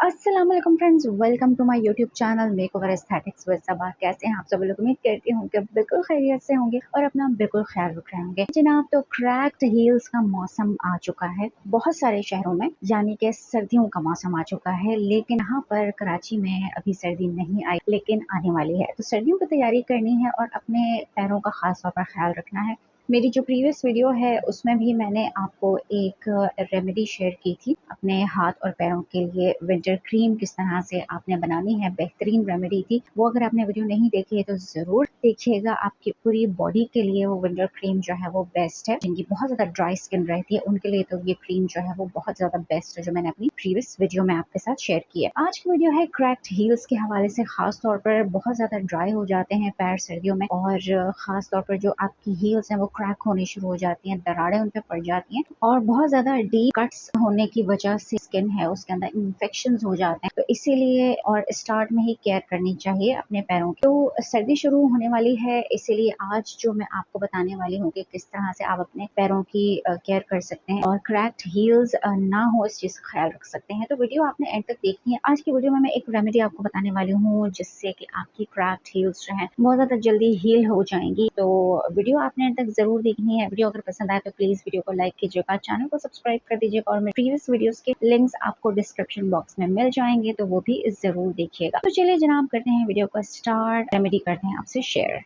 अस्सलाम वालेकुम friends, welcome to my YouTube channel makeover aesthetics with Saba. कैसे हैं आप सब लोग? उम्मीद करती हूँ कि बिल्कुल खैरियत से होंगे और अपना बिल्कुल ख्याल रख रहे होंगे। जनाब, तो क्रैक्ड हील्स का मौसम आ चुका है बहुत सारे शहरों में, यानी कि सर्दियों का मौसम आ चुका है। लेकिन यहाँ पर कराची में अभी सर्दी नहीं आई, लेकिन आने वाली है। तो सर्दियों की तैयारी करनी है और अपने पैरों का खास तौर पर ख्याल रखना है। मेरी जो प्रीवियस वीडियो है उसमें भी मैंने आपको एक रेमेडी शेयर की थी अपने हाथ और पैरों के लिए। विंटर क्रीम किस तरह से आपने बनानी है, बेहतरीन रेमेडी थी वो। अगर आपने वीडियो नहीं देखी है तो जरूर देखिएगा, आपकी पूरी बॉडी के लिए वो विंटर क्रीम जो है वो बेस्ट है। जिनकी बहुत ज्यादा ड्राई स्किन रहती है उनके लिए तो ये क्रीम जो है वो बहुत ज्यादा बेस्ट है, जो मैंने अपनी प्रीवियस वीडियो में आपके साथ शेयर की है। आज की वीडियो है क्रैक्ड हील्स के हवाले से। खास तौर पर बहुत ज्यादा ड्राई हो जाते हैं पैर सर्दियों में, और खास तौर पर जो आपकी हील्स हैं वो क्रैक होनी शुरू हो जाती हैं, दरारें उन पे पड़ जाती हैं, और बहुत ज्यादा डीप कट्स होने की वजह से स्किन है उसके अंदर इन्फेक्शंस हो जाते हैं। तो इसीलिए और स्टार्ट में ही केयर करनी चाहिए अपने पैरों की। तो सर्दी शुरू होने वाली है, इसीलिए आज जो मैं आपको बताने वाली हूँ कि किस तरह से आप अपने पैरों की केयर कर सकते हैं और क्रैक्ड हील्स ना हो, इस चीज का ख्याल रख सकते हैं। तो वीडियो आपने एंड तक देखनी है। आज की वीडियो में मैं एक रेमेडी आपको बताने वाली हूँ जिससे कि आपकी क्रैक्ड हील्स जो है बहुत ज्यादा जल्दी हील हो जाएंगी। तो वीडियो आपने एंड तक जरूर देखनी है। वीडियो अगर पसंद आए तो प्लीज वीडियो को लाइक कीजिएगा, चैनल को सब्सक्राइब कर दीजिएगा, और मेरे प्रीवियस वीडियोस के लिंक्स आपको डिस्क्रिप्शन बॉक्स में मिल जाएंगे, तो वो भी जरूर देखिएगा। तो चलिए जनाब, करते हैं वीडियो को स्टार्ट, रेमेडी करते हैं आपसे शेयर।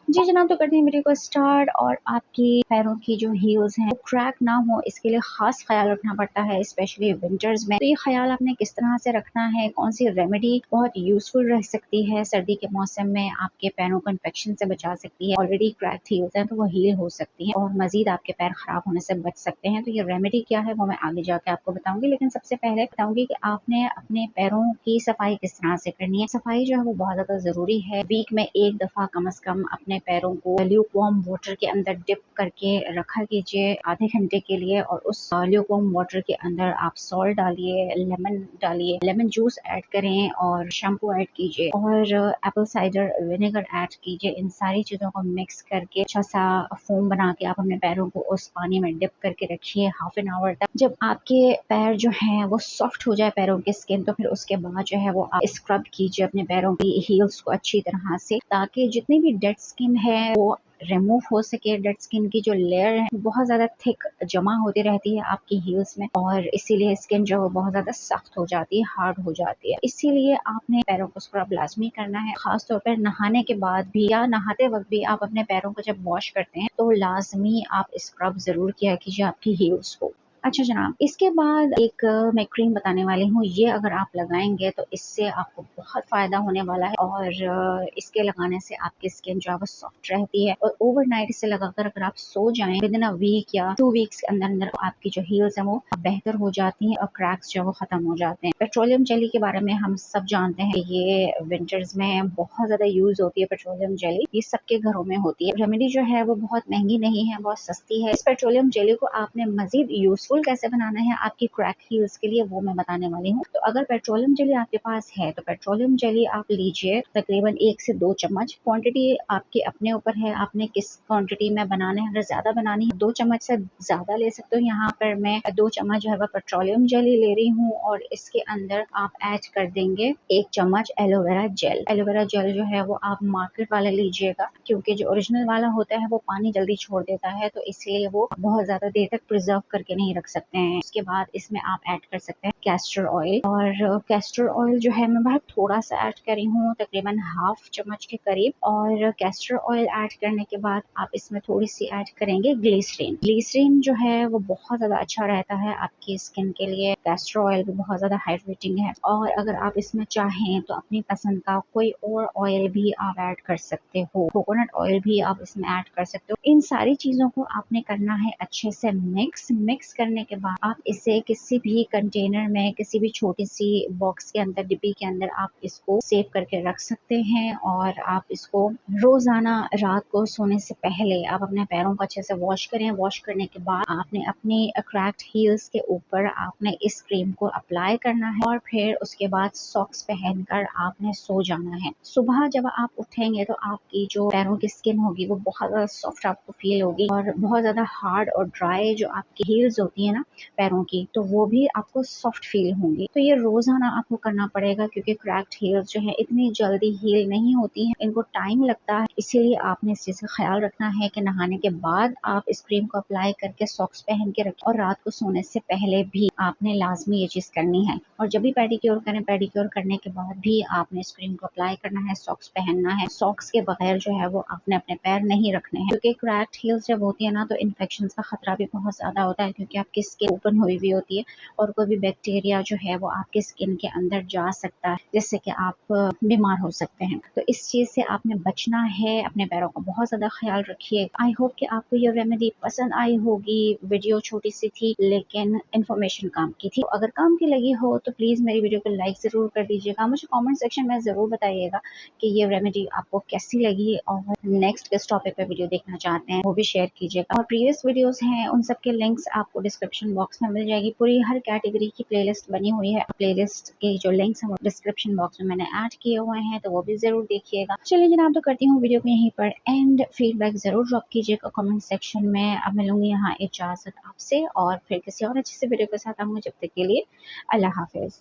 जी जनाब, तो करते हैं वीडियो को स्टार्ट। और आपकी पैरों की जो हील्स हैं वो क्रैक ना हो, इसके लिए खास ख्याल रखना पड़ता है, स्पेशली विंटर्स में। तो ये ख्याल आपने किस तरह से रखना है, कौन सी रेमेडी बहुत यूजफुल रह सकती है सर्दी के मौसम में, आपके पैरों को इन्फेक्शन से बचा सकती है। ऑलरेडी क्रैक हील्स हैं तो वो हील हो सकती है और मजीद आपके पैर खराब होने से बच सकते हैं। तो ये रेमेडी क्या है वो मैं आगे जाके आपको बताऊंगी, लेकिन सबसे पहले बताऊंगी कि आपने अपने पैरों की सफाई किस तरह से करनी है। सफाई जो है वो बहुत ज्यादा जरूरी है। वीक में एक दफा कम से कम अपने पैरों को ल्यूकवार्म वाटर के अंदर डिप करके रखा कीजिए आधे घंटे के लिए, और उस ल्यूकवार्म वाटर के अंदर आप सॉल्ट डालिए, लेमन डालिए, लेमन जूस ऐड करें और शैम्पू ऐड कीजिए और एप्पल साइडर विनेगर ऐड कीजिए। इन सारी चीजों को मिक्स करके अच्छा सा फोम बना के आप अपने पैरों को उस पानी में डिप करके रखिए हाफ एन आवर तक। जब आपके पैर जो हैं वो सॉफ्ट हो जाए पैरों की स्किन, तो फिर उसके बाद जो है वो आप स्क्रब कीजिए अपने पैरों की हील्स को अच्छी तरह से, ताकि जितनी भी डेड स्किन है वो रिमूव हो सके। डेड स्किन की जो लेयर है बहुत ज्यादा थिक जमा होती रहती है आपकी हील्स में, और इसीलिए स्किन जो है बहुत ज्यादा सख्त हो जाती है, हार्ड हो जाती है। इसीलिए आपने पैरों को स्क्रब लाजमी करना है। खास तौर पर नहाने के बाद भी या नहाते वक्त भी आप अपने पैरों को जब वॉश करते हैं तो लाजमी आप स्क्रब जरूर किया कीजिए आपकी हील्स को। अच्छा जनाब, इसके बाद एक मैं क्रीम बताने वाली हूँ। ये अगर आप लगाएंगे तो इससे आपको बहुत फायदा होने वाला है, और इसके लगाने से आपकी स्किन जो है वो सॉफ्ट रहती है, और ओवरनाइट इसे लगाकर अगर आप सो जाएं विद इन अ वीक या 2 वीक्स के अंदर अंदर आपकी जो हील्स है वो बेहतर हो जाती हैं और क्रैक्स जो है वो खत्म हो जाते हैं। पेट्रोलियम जेली के बारे में हम सब जानते हैं, ये विंटर्स में बहुत ज्यादा यूज होती है। पेट्रोलियम जेली ये सबके घरों में होती है। रेमेडी जो है वो बहुत महंगी नहीं है, बहुत सस्ती है। इस पेट्रोलियम जेली को आपने मजीद यूजफुल कैसे बनाना है आपकी क्रैक हील्स के लिए वो मैं बताने वाली हूँ। तो अगर पेट्रोलियम जेली आपके पास है तो पेट्रोलियम जेली आप लीजिए तकरीबन 1 से 2 चम्मच। क्वांटिटी आपके अपने ऊपर है, आपने किस क्वांटिटी में बनाना है। अगर ज्यादा बनानी है 2 चम्मच से ज्यादा ले सकते हो। यहाँ पर मैं 2 चम्मच जो है पेट्रोलियम जेली ले रही हूँ, और इसके अंदर आप ऐड कर देंगे 1 चम्मच एलोवेरा जेल। एलोवेरा जेल जो है वो आप मार्केट वाला लीजिएगा, क्योंकि जो ओरिजिनल वाला होता है वो पानी जल्दी छोड़ देता है, तो इसलिए वो बहुत ज्यादा देर तक प्रिजर्व करके नहीं रख सकते हैं। उसके बाद इसमें आप ऐड कर सकते हैं कैस्टर ऑयल, और कैस्टर ऑयल जो है मैं बहुत थोड़ा सा ऐड करी हूँ, तकरीबन हाफ चम्मच के करीब। और कैस्टर ऑयल ऐड करने के बाद आप इसमें थोड़ी सी ऐड करेंगे ग्लिसरीन। ग्लिसरीन जो है वो बहुत ज्यादा अच्छा रहता है आपकी स्किन के लिए। कैस्टर ऑयल भी बहुत ज्यादा हाइड्रेटिंग है, और अगर आप इसमें चाहें तो अपनी पसंद का कोई और ऑयल भी आप ऐड कर सकते हो, कोकोनट ऑयल भी आप इसमें ऐड कर सकते हो। इन सारी चीजों को आपने करना है अच्छे से मिक्स करने के बाद आप इसे किसी भी कंटेनर में, किसी भी छोटी सी बॉक्स के अंदर, डिब्बी के अंदर आप इसको सेव करके रख सकते हैं। और आप इसको रोजाना रात को सोने से पहले आप अपने पैरों को अच्छे से वॉश करें। वॉश करने के बाद आपने अपनी क्रैक्ड हील्स के ऊपर आपने इस क्रीम को अप्लाई करना है, और फिर उसके बाद सॉक्स पहनकर आपने सो जाना है। सुबह जब आप उठेंगे तो आपकी जो पैरों की स्किन होगी वो बहुत ज्यादा सॉफ्ट आपको फील होगी, और बहुत ज्यादा हार्ड और ड्राई जो आपकी हील्स होती होती है ना पैरों की, तो वो भी आपको सॉफ्ट फील होंगी। तो ये रोजाना आपको करना पड़ेगा क्योंकि क्रैक्ड हील्स जो है इतनी जल्दी हील नहीं होती हैं, इनको टाइम लगता है। इसीलिए आपने इस चीज का ख्याल रखना है कि नहाने के बाद आप इस क्रीम को अप्लाई करके सॉक्स पहन के रखें, और रात को सोने से पहले भी आपने लाजमी ये चीज करनी है। और जब भी पेडिक्योर करें, पेडिक्योर करने के बाद भी आपने इस क्रीम को अप्लाई करना है, सॉक्स पहनना है। सॉक्स के बगैर जो है वो आपने अपने पैर नहीं रखने हैं, क्योंकि क्रैक्ड हील्स जब होती है ना तो इन्फेक्शन का खतरा भी बहुत ज्यादा होता है, क्योंकि आपकी स्किन ओपन हुई हुई होती है और कोई भी बैक्टीरिया जो है वो आपके स्किन के अंदर जा सकता है, जिससे कि आप बीमार हो सकते हैं। तो इस चीज से आपने बचना है, अपने पैरों का बहुत ज्यादा ख्याल रखिए। आई होप कि आपको ये रेमेडी पसंद आई होगी। वीडियो छोटी सी थी लेकिन इन्फॉर्मेशन काम की थी। तो अगर काम की लगी हो तो प्लीज मेरी वीडियो को लाइक जरूर कर दीजिएगा। मुझे कमेंट सेक्शन में जरूर बताइएगा कि ये रेमेडी आपको कैसी लगी, और नेक्स्ट किस टॉपिक पे वीडियो देखना चाहते हैं वो भी शेयर कीजिएगा। और प्रीवियस वीडियोस हैं उन सब के लिंक्स आपको डिस्क्रिप्शन बॉक्स में मिल जाएगी। पूरी हर कैटेगरी की प्लेलिस्ट बनी हुई है। प्लेलिस्ट के जो लिंक्स हैं वो डिस्क्रिप्शन बॉक्स में मैंने ऐड किए हुए हैं, तो वो भी जरूर देखिएगा। चलिए जनाब, तो करती हूँ वीडियो को यहीं पर एंड। फीडबैक जरूर ड्रॉप कीजिएगा कमेंट सेक्शन में। अब मिलूंगी यहाँ इजाजत आपसे, और फिर किसी और अच्छे से वीडियो के साथ आऊंगी। जब तक के लिए अल्लाह हाफिज।